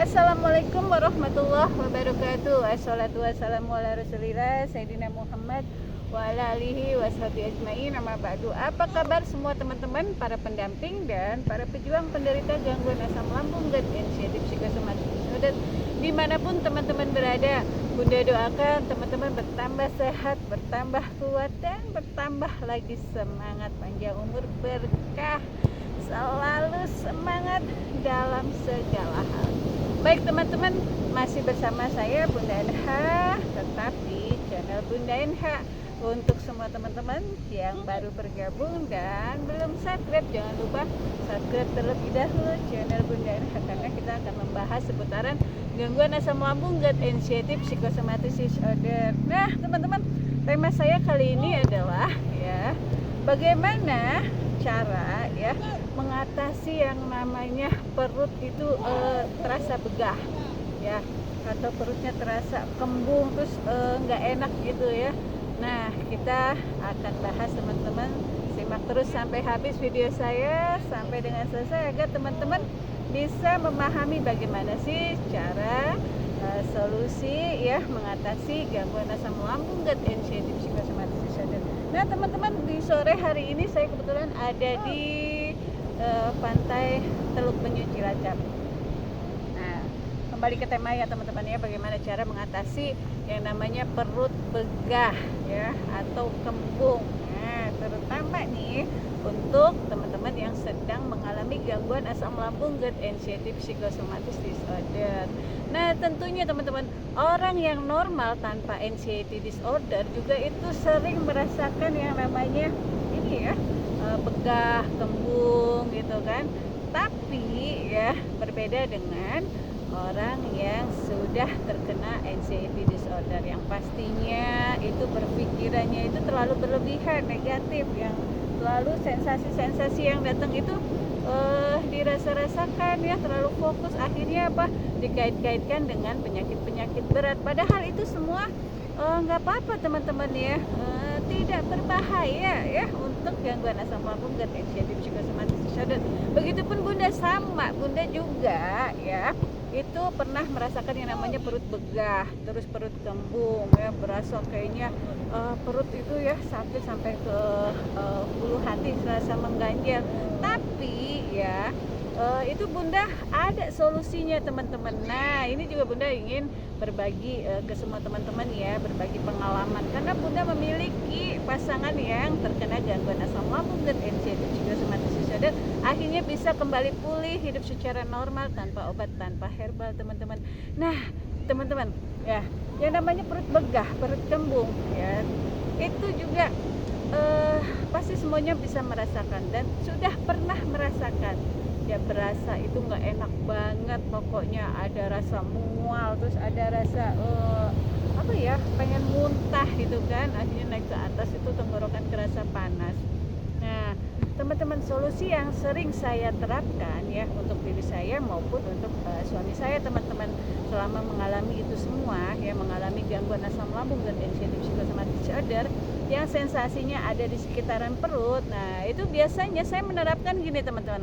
Assalamualaikum warahmatullahi wabarakatuh. Assalatu wassalamu ala rasulillah Sayyidina Muhammad wa ala alihi washabihi ajmain. Amma ba'du. Apa kabar semua teman-teman, para pendamping dan para pejuang penderita gangguan asam lambung dan inisiatif psikosomatik disorder dimanapun teman-teman berada? Bunda doakan teman-teman bertambah sehat, bertambah kuat, dan bertambah lagi semangat, panjang umur, berkah, selalu semangat dalam segala hal. Baik teman-teman, masih bersama saya Bunda NH, tetap di channel Bunda NH. Untuk semua teman-teman yang baru bergabung dan belum subscribe, jangan lupa subscribe terlebih dahulu channel Bunda NH, karena kita akan membahas seputaran gangguan asam lambung dan inisiatif psikosomatik disorder. Nah teman-teman, tema saya kali ini adalah bagaimana cara mengatasi yang namanya perut itu terasa begah atau perutnya terasa kembung, terus nggak enak gitu ya. Nah, kita akan bahas teman-teman, simak terus sampai habis video saya sampai dengan selesai agar teman-teman bisa memahami bagaimana sih cara solusi mengatasi gangguan asam lambung dan inisiatif psikosomatik disorder. Nah teman-teman, di sore hari ini saya kebetulan ada di pantai Teluk Penyu Cilacap. Nah, kembali ke tema ya teman-teman ya, bagaimana cara mengatasi yang namanya perut begah atau kembung. Nah, terutama nih untuk teman-teman yang sedang mengalami gangguan asam lambung dan inisiatif psikosomatik disorder. Nah, tentunya teman-teman, orang yang normal tanpa anxiety disorder juga itu sering merasakan yang namanya begah, kembung gitu kan. Tapi berbeda dengan orang yang sudah terkena anxiety disorder, yang pastinya itu berpikirannya itu terlalu berlebihan, negatif, yang selalu sensasi-sensasi yang datang itu dirasa-rasakan terlalu fokus, akhirnya dikait-kaitkan dengan penyakit-penyakit berat. Padahal itu semua nggak apa-apa teman-teman tidak berbahaya untuk gangguan asam lambung dan inisiatif psikosomatik disorder. Begitupun Bunda, sama Bunda juga itu pernah merasakan yang namanya perut begah, terus perut kembung berasa kayaknya perut itu sakit sampai ke ulu hati, serasa mengganjal. Tapi itu Bunda ada solusinya teman-teman. Nah, ini juga Bunda ingin berbagi ke semua teman-teman berbagi pengalaman, karena Bunda memiliki pasangan yang terkena gangguan asam lambung dan inisiatif psikosomatik disorder, akhirnya bisa kembali pulih, hidup secara normal tanpa obat, tanpa herbal teman-teman. Nah teman-teman yang namanya perut begah, perut kembung itu juga pasti semuanya bisa merasakan dan sudah pernah merasakan. Berasa itu nggak enak banget, pokoknya ada rasa mual, terus ada rasa pengen muntah gitu kan, akhirnya naik ke atas itu tenggorokan kerasa panas. Nah teman-teman, solusi yang sering saya terapkan untuk diri saya maupun untuk suami saya teman-teman, selama mengalami itu semua mengalami gangguan asam lambung dan inisiatif psikosomatik disorder yang sensasinya ada di sekitaran perut. Nah itu biasanya saya menerapkan gini teman-teman,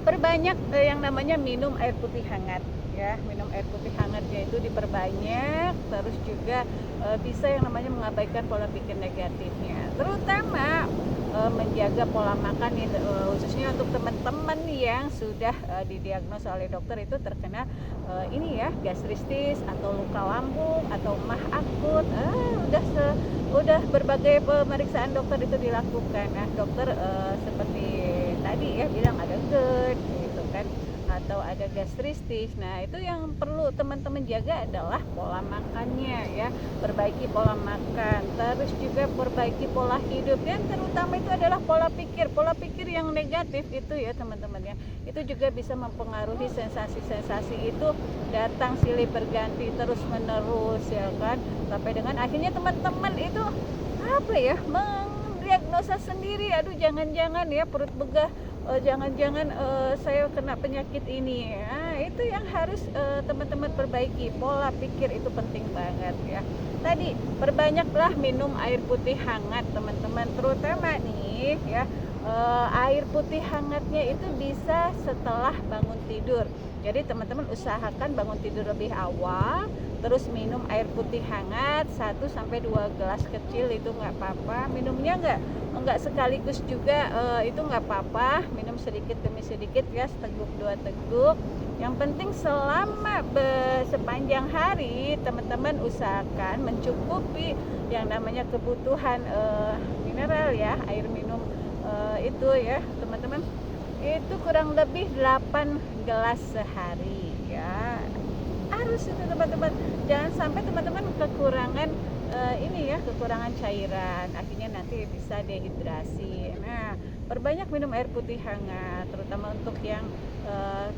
perbanyak yang namanya minum air putih hangat minum air putih hangatnya itu diperbanyak, terus juga bisa yang namanya mengabaikan pola pikir negatifnya, terutama menjaga pola makan khususnya untuk teman-teman yang sudah didiagnosa oleh dokter itu terkena gastristis atau luka lambung atau mah akut. Udah berbagai pemeriksaan dokter itu dilakukan. Nah dokter seperti tadi bilang ada GERD gitu kan, atau ada gastristis. Nah itu yang perlu teman-teman jaga adalah pola makannya perbaiki pola makan, terus juga perbaiki pola hidup, dan terutama itu adalah pola pikir yang negatif itu teman-teman itu juga bisa mempengaruhi sensasi-sensasi itu datang silih berganti terus menerus kan, sampai dengan akhirnya teman-teman itu mendiagnosa sendiri, aduh jangan-jangan perut begah, jangan-jangan saya kena penyakit ini. Itu yang harus teman-teman perbaiki, pola pikir itu penting banget Tadi perbanyaklah minum air putih hangat teman-teman, terutama nih air putih hangatnya itu bisa setelah bangun tidur. Jadi teman-teman usahakan bangun tidur lebih awal, terus minum air putih hangat 1 sampai 2 gelas kecil, itu nggak apa-apa. Minumnya nggak sekaligus juga, itu nggak apa-apa. Minum sedikit demi sedikit ya, seteguk 2 teguk. Yang penting selama sepanjang hari teman-teman usahakan mencukupi yang namanya kebutuhan mineral ya, air minum itu ya teman-teman, itu kurang lebih 8 gelas sehari ya, harus itu teman-teman. Jangan sampai teman-teman kekurangan ini ya, kekurangan cairan, akhirnya nanti bisa dehidrasi. Nah, perbanyak minum air putih hangat, terutama untuk yang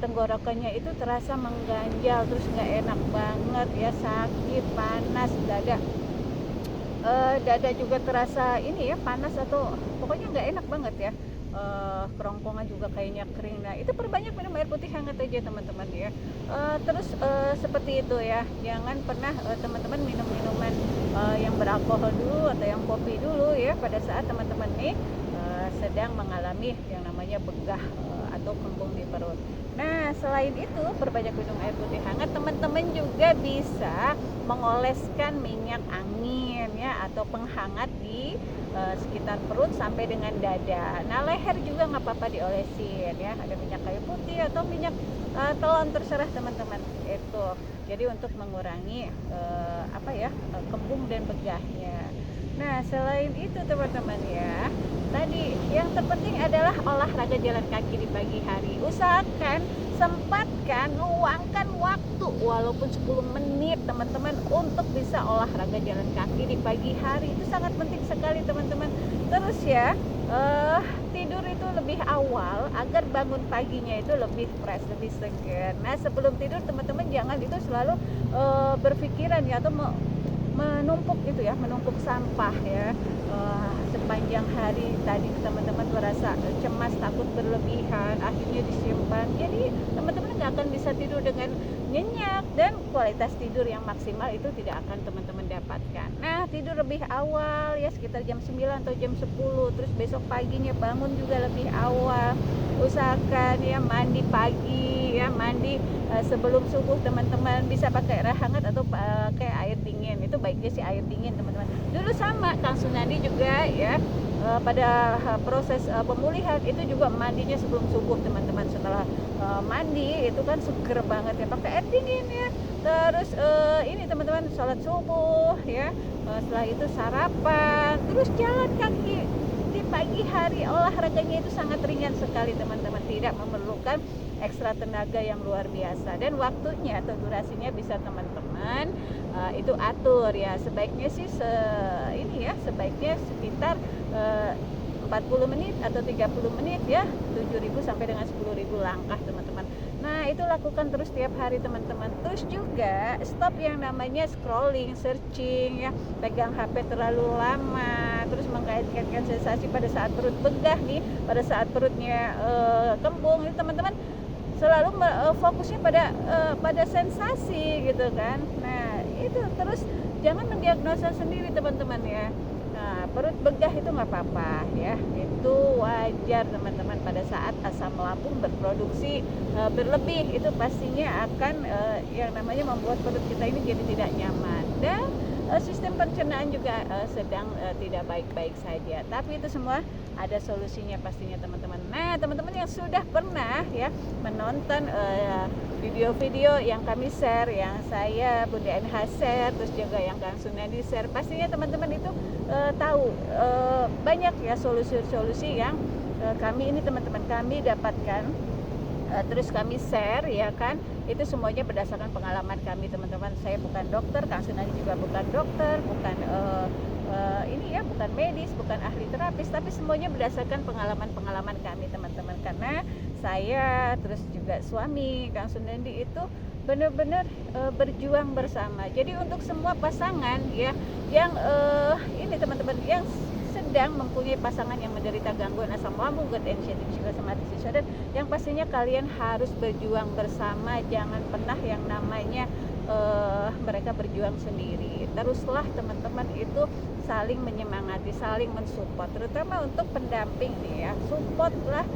tenggorokannya itu terasa mengganjal, terus nggak enak banget ya, sakit, panas, dada juga terasa ini ya, panas, atau pokoknya nggak enak banget ya, kerongkongan juga kayaknya kering. Nah, itu perbanyak minum air putih hangat aja teman-teman ya. Terus seperti itu ya, jangan pernah teman-teman minum minuman yang beralkohol dulu atau yang kopi dulu ya pada saat teman-teman nih sedang mengalami yang namanya begah atau kembung di perut. Nah, selain itu perbanyak minum air putih hangat, teman-teman juga bisa mengoleskan minyak angin ya, atau penghangat di sekitar perut sampai dengan dada. Nah, leher juga nggak apa-apa diolesin ya, ada minyak kayu putih atau minyak telon, terserah teman-teman itu. Jadi untuk mengurangi kembung dan begahnya. Nah, selain itu teman-teman ya, tadi yang terpenting adalah olahraga jalan kaki di pagi hari. Usahakan sempatkan, luangkan waktu walaupun 10 menit teman-teman untuk bisa olahraga jalan kaki di pagi hari. Itu sangat penting sekali teman-teman. Terus ya, tidur itu lebih awal agar bangun paginya itu lebih fresh, lebih segar. Nah, sebelum tidur teman-teman jangan itu selalu berpikiran ya, atau menumpuk gitu ya, menumpuk sampah ya. Sepanjang hari tadi teman-teman merasa cemas, takut berlebihan, akhirnya disimpan. Jadi teman-teman nggak akan bisa tidur dengan nyenyak, dan kualitas tidur yang maksimal itu tidak akan teman-teman dapatkan. Nah, tidur lebih awal ya, sekitar jam 9 atau jam 10. Terus besok paginya bangun juga lebih awal. Usahakan ya mandi pagi ya, mandi sebelum subuh teman-teman, bisa pakai air hangat atau pakai air dingin. Itu baiknya sih air dingin teman-teman. Dulu sama Kang Sunadi juga ya, pada proses pemulihan itu juga mandinya sebelum subuh teman-teman. Setelah mandi itu kan seger banget ya, pakai air dingin ya. Terus ini teman-teman, sholat subuh ya, setelah itu sarapan, terus jalan kaki di pagi hari. Olahraganya itu sangat ringan sekali teman-teman, tidak memerlukan ekstra tenaga yang luar biasa, dan waktunya atau durasinya bisa teman-teman itu atur ya. Sebaiknya sih sebaiknya sekitar 40 menit atau 30 menit ya, 7.000 sampai dengan 10.000 langkah teman-teman. Nah, itu lakukan terus tiap hari teman-teman. Terus juga stop yang namanya scrolling, searching ya, pegang HP terlalu lama, terus mengkait-kaitkan sensasi pada saat perut begah nih, pada saat perutnya kembung itu teman-teman selalu fokusnya pada sensasi gitu kan. Nah, itu terus jangan mendiagnosa sendiri teman-teman ya. Nah, perut begah itu nggak apa-apa ya, itu wajar teman-teman. Pada saat asam lambung berproduksi berlebih, itu pastinya akan yang namanya membuat perut kita ini jadi tidak nyaman, dan sistem pencernaan juga sedang tidak baik-baik saja. Tapi itu semua ada solusinya pastinya teman-teman. Nah, teman-teman yang sudah pernah ya menonton video-video yang kami share, yang saya Bunda NH share, terus juga yang Kang Sunadi share, pastinya teman-teman itu tahu banyak ya solusi-solusi yang kami ini teman-teman kami dapatkan, terus kami share ya kan. Itu semuanya berdasarkan pengalaman kami teman-teman. Saya bukan dokter, Kang Sunadi juga bukan dokter, bukan bukan medis, bukan ahli terapis, tapi semuanya berdasarkan pengalaman-pengalaman kami teman-teman. Karena saya terus juga suami Kang Sunadi itu benar-benar berjuang bersama. Jadi untuk semua pasangan ya yang ini teman-teman, yang sedang mempunyai pasangan yang menderita gangguan asam lambung, GERD, anxiety, psychosomatic disorder, yang pastinya kalian harus berjuang bersama. Jangan pernah yang namanya mereka berjuang sendiri. Teruslah teman-teman itu saling menyemangati, saling mensupport, terutama untuk pendamping nih ya. Supportlah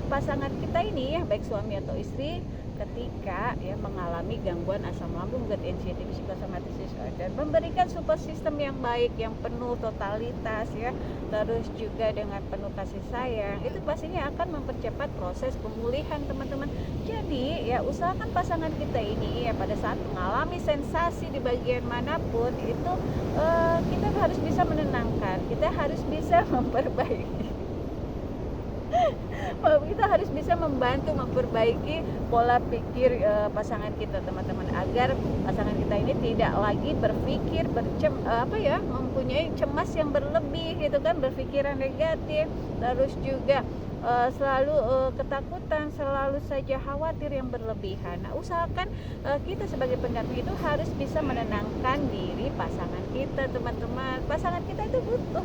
pasangan kita ini ya, baik suami atau istri, ketika ya mengalami gangguan asam lambung, GERD, anxiety, psikosomatis disorder, memberikan support system yang baik, yang penuh totalitas ya, terus juga dengan penuh kasih sayang, itu pastinya akan mempercepat proses pemulihan teman-teman. Jadi ya usahakan pasangan kita ini ya pada saat mengalami sensasi di bagian manapun itu kita harus bisa menenangkan, kita harus bisa memperbaiki kita harus bisa membantu memperbaiki pola pikir pasangan kita teman-teman, agar pasangan kita ini tidak lagi berpikir mempunyai cemas yang berlebih gitu kan, berpikiran negatif, terus juga selalu ketakutan, selalu saja khawatir yang berlebihan. Nah, usahakan kita sebagai pendamping itu harus bisa menenangkan diri pasangan kita teman-teman. Pasangan kita itu butuh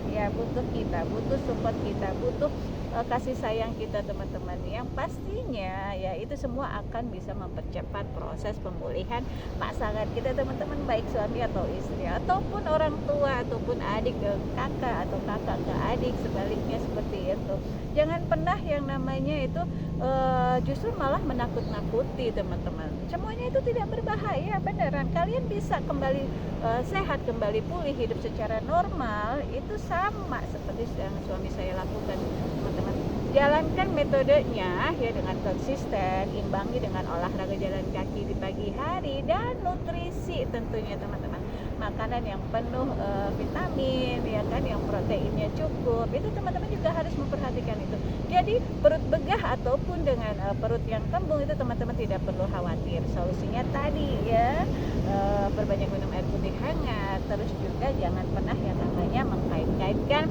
kita, butuh support kita, butuh kasih sayang kita teman-teman, yang pastinya ya itu semua akan bisa mempercepat proses pemulihan pasangan kita teman-teman, baik suami atau istri ataupun orang tua ataupun adik ke kakak atau kakak ke adik, sebaliknya seperti itu. Jangan pernah yang namanya itu justru malah menakut-nakuti teman-teman. Semuanya itu tidak berbahaya beneran. Kalian bisa kembali sehat, kembali pulih, hidup secara normal, itu sama seperti yang suami saya lakukan teman-teman. Jalankan metodenya ya dengan konsisten, imbangi dengan olahraga jalan kaki di pagi hari, dan nutrisi tentunya teman-teman. Makanan yang penuh vitamin ya kan, yang proteinnya cukup, itu teman-teman juga harus memperhatikan itu. Jadi perut begah ataupun dengan perut yang kembung itu teman-teman tidak perlu khawatir. Solusinya tadi ya, perbanyak minum air putih hangat, terus juga jangan pernah yang namanya mengkait-kaitkan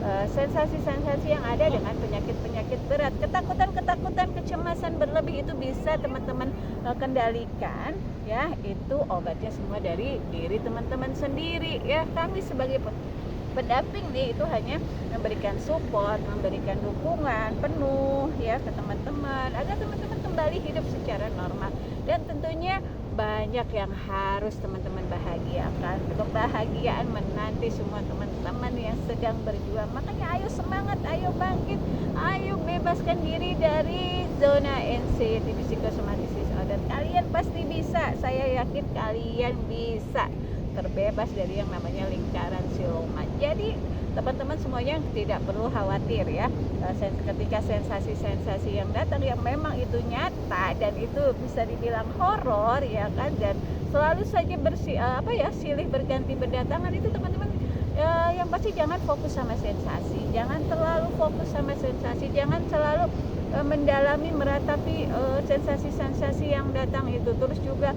sensasi-sensasi yang ada dengan penyakit-penyakit berat. Ketakutan, kecemasan berlebih itu bisa teman-teman kendalikan ya, itu obatnya semua dari diri teman-teman sendiri ya. Kami sebagai pendamping nih itu hanya memberikan support, memberikan dukungan penuh ya ke teman-teman agar teman-teman kembali hidup secara normal. Dan tentunya banyak yang harus teman-teman bahagiakan. Kebahagiaan menanti semua teman-teman yang sedang berjuang. Makanya ayo semangat, ayo bangkit, ayo bebaskan diri dari zona anxiety, psikosomatis disorder. Kalian pasti bisa, saya yakin kalian bisa terbebas dari yang namanya lingkaran siluman. Jadi teman-teman semuanya tidak perlu khawatir ya, ketika sensasi-sensasi yang datang yang memang itu nyata dan itu bisa dibilang horor ya kan, dan selalu saja silih berganti berdatangan, itu teman-teman yang pasti jangan fokus sama sensasi, jangan terlalu fokus sama sensasi, jangan selalu mendalami, meratapi sensasi-sensasi yang datang itu. Terus juga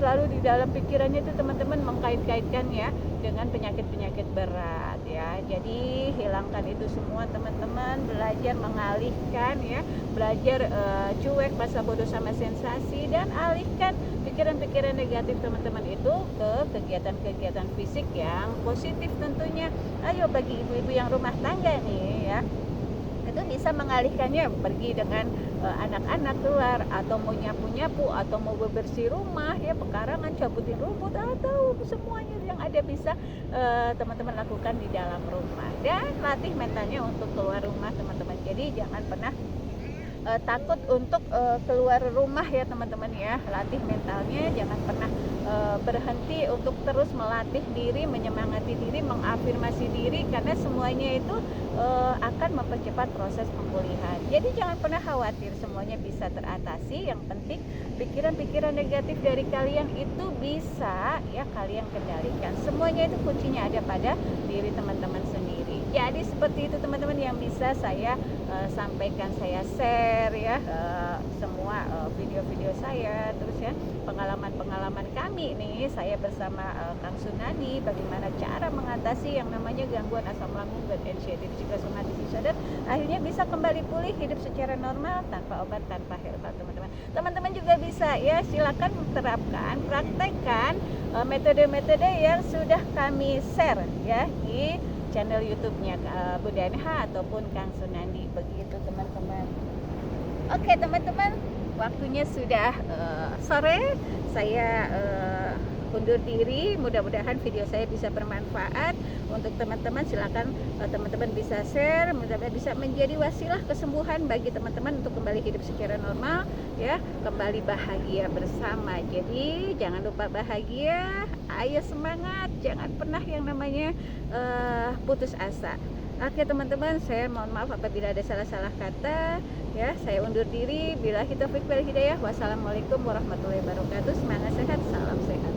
selalu di dalam pikirannya itu teman-teman mengkait-kaitkan ya dengan penyakit-penyakit berat ya. Jadi hilangkan itu semua teman-teman, belajar mengalihkan ya, belajar cuek, masa bodoh sama sensasi, dan alihkan pikiran-pikiran negatif teman-teman itu ke kegiatan-kegiatan fisik yang positif tentunya. Ayo bagi ibu-ibu yang rumah tangga nih ya, itu bisa mengalihkannya pergi dengan anak-anak keluar, atau mau nyapu-nyapu, atau mau bebersih rumah ya, pekarangan, cabutin rumput, atau semuanya yang ada bisa teman-teman lakukan di dalam rumah. Dan latih mentalnya untuk keluar rumah teman-teman. Jadi jangan pernah takut untuk keluar rumah ya teman-teman ya. Latih mentalnya, jangan pernah berhenti untuk terus melatih diri, menyemangati diri, mengafirmasi diri, karena semuanya itu akan mempercepat proses pemulihan. Jadi jangan pernah khawatir, semuanya bisa teratasi. Yang penting pikiran-pikiran negatif dari kalian itu bisa ya kalian kendalikan. Semuanya itu kuncinya ada pada diri teman-teman sendiri. Jadi seperti itu teman-teman yang bisa saya sampaikan, saya share ya semua video-video saya, terus ya pengalaman-pengalaman kami nih, saya bersama Kang Sunani, bagaimana cara mengatasi yang namanya gangguan asam lambung dan anxiety psikosomatis disorder, akhirnya bisa kembali pulih, hidup secara normal tanpa obat, tanpa herbal teman-teman. Teman-teman juga bisa ya, silakan terapkan, praktekkan metode-metode yang sudah kami share ya di channel YouTube-nya Bunda NH ataupun Kang Sunandi, begitu teman-teman. Oke teman-teman, waktunya sudah sore. Saya undur diri. Mudah-mudahan video saya bisa bermanfaat untuk teman-teman. Silakan teman-teman bisa share, mudah-mudahan bisa menjadi wasilah kesembuhan bagi teman-teman untuk kembali hidup secara normal, ya, kembali bahagia bersama. Jadi jangan lupa bahagia, ayo semangat, jangan pernah yang namanya putus asa. Oke teman-teman, saya mohon maaf apabila ada salah-salah kata, ya. Saya undur diri. Billahi taufiq wal hidayah. Wassalamualaikum warahmatullahi wabarakatuh. Semangat sehat, salam sehat.